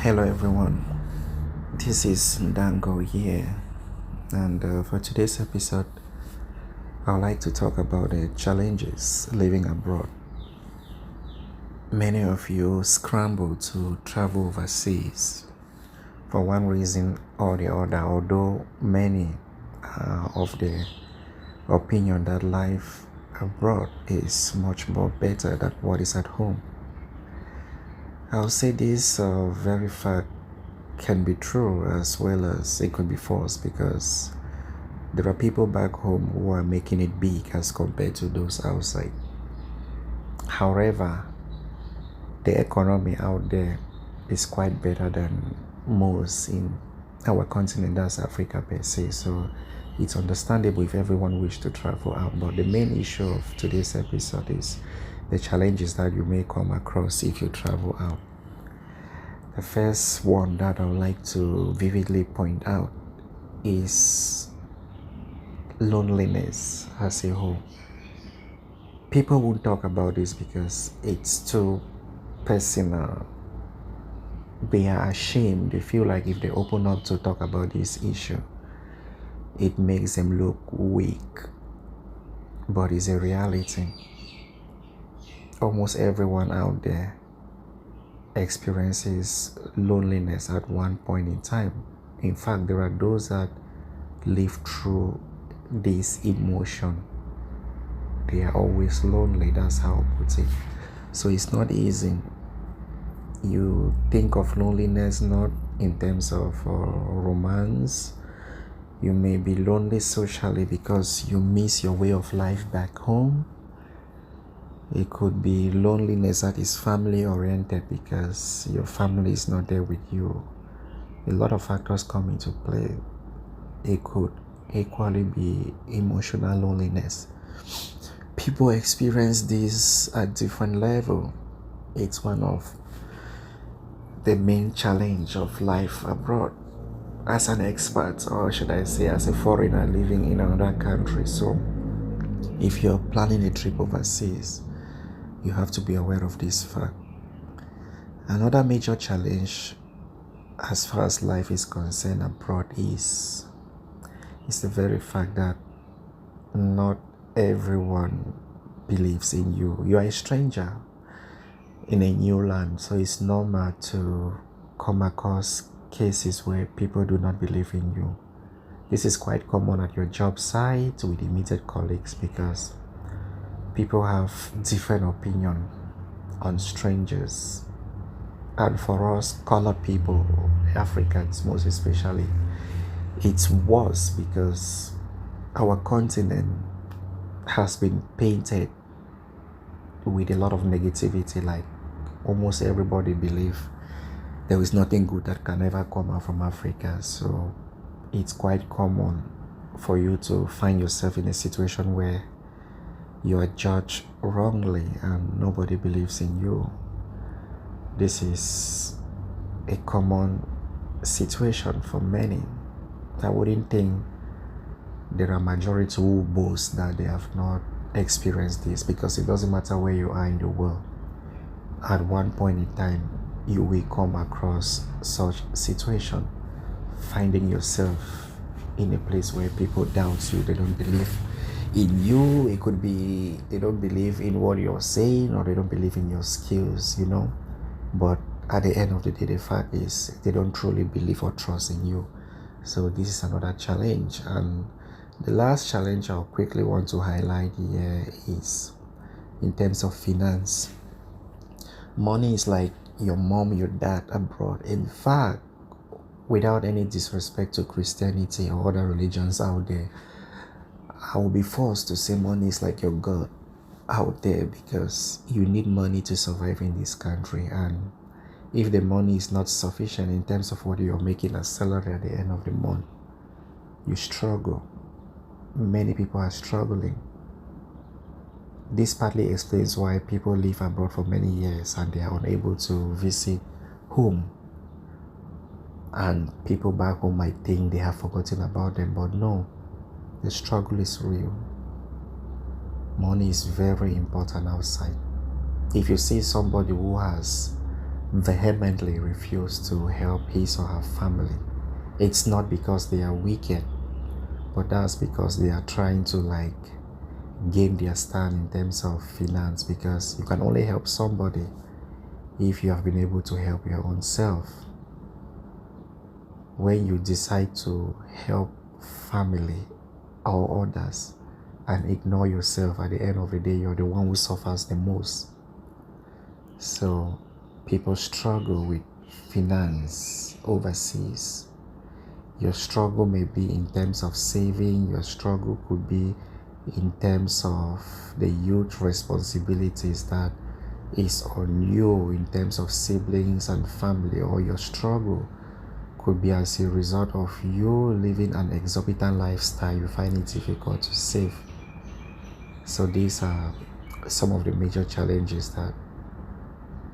Hello everyone, this is NDANGO here, and for today's episode, I would like to talk about the challenges living abroad. Many of you scramble to travel overseas for one reason or the other, although many of the opinion that life abroad is much more better than what is at home. I'll say this very fact can be true as well as it could be false, because there are people back home who are making it big as compared to those outside. However, the economy out there is quite better than most in our continent, that's Africa per se. So it's understandable if everyone wishes to travel out. But the main issue of today's episode is the challenges that you may come across if you travel out. The first one that I would like to vividly point out is loneliness as a whole. People won't talk about this because it's too personal. They are ashamed. They feel like if they open up to talk about this issue, it makes them look weak. But it's a reality. Almost everyone out there experiences loneliness at one point in time. In fact, there are those that live through this emotion. They are always lonely, that's how I put it. So it's not easy. You think of loneliness not in terms of romance. You may be lonely socially because you miss your way of life back home. It could be loneliness that is family oriented because your family is not there with you. A lot of factors come into play. It could equally be emotional loneliness. People experience this at different level. It's one of the main challenge of life abroad as an expat, or should I say as a foreigner living in another country. So if you're planning a trip overseas, you have to be aware of this fact. Another major challenge as far as life is concerned abroad is the very fact that not everyone believes in you. You are a stranger in a new land, so it's normal to come across cases where people do not believe in you. This is quite common at your job site with immediate colleagues because people have different opinion on strangers. And for us colored people, Africans most especially, it's worse because our continent has been painted with a lot of negativity. Like almost everybody believe there is nothing good that can ever come out from Africa. So it's quite common for you to find yourself in a situation where you are judged wrongly and nobody believes in you. This is a common situation for many. I wouldn't think there are majority who boast that they have not experienced this, because it doesn't matter where you are in the world. At one point in time, you will come across such situation, finding yourself in a place where people doubt you. They don't believe in you. It could be they don't believe in what you're saying, or they don't believe in your skills, But at the end of the day, the fact is they don't truly believe or trust in you. So this is another challenge. And the last challenge I'll quickly want to highlight here is in terms of finance. Money is like your mom, your dad abroad. In fact, without any disrespect to Christianity or other religions out there, I will be forced to say money is like your God out there, because you need money to survive in this country. And if the money is not sufficient in terms of what you're making as salary at the end of the month, you struggle. Many people are struggling. This partly explains why people live abroad for many years and they are unable to visit home. And people back home might think they have forgotten about them, but no, the struggle is real. Money is very important outside. If you see somebody who has vehemently refuse to help his or her family, it's not because they are wicked, but that's because they are trying to gain their stand in terms of finance, because you can only help somebody if you have been able to help your own self. When you decide to help family or others and ignore yourself, at the end of the day, you're the one who suffers the most. So people struggle with finance overseas. Your struggle may be in terms of saving, your struggle could be in terms of the huge responsibilities that is on you in terms of siblings and family, or your struggle could be as a result of you living an exorbitant lifestyle. You find it difficult to save. So these are some of the major challenges that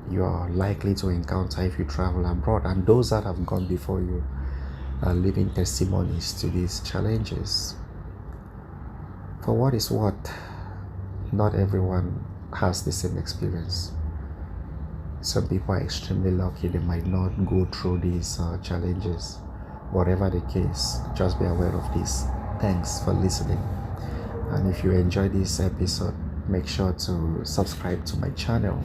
you are likely to encounter if you travel abroad, and those that have gone before you are living testimonies to these challenges. For what is what, not everyone has the same experience. Some people are extremely lucky, they might not go through these challenges. Whatever the case, just be aware of this. Thanks for listening. And if you enjoyed this episode, make sure to subscribe to my channel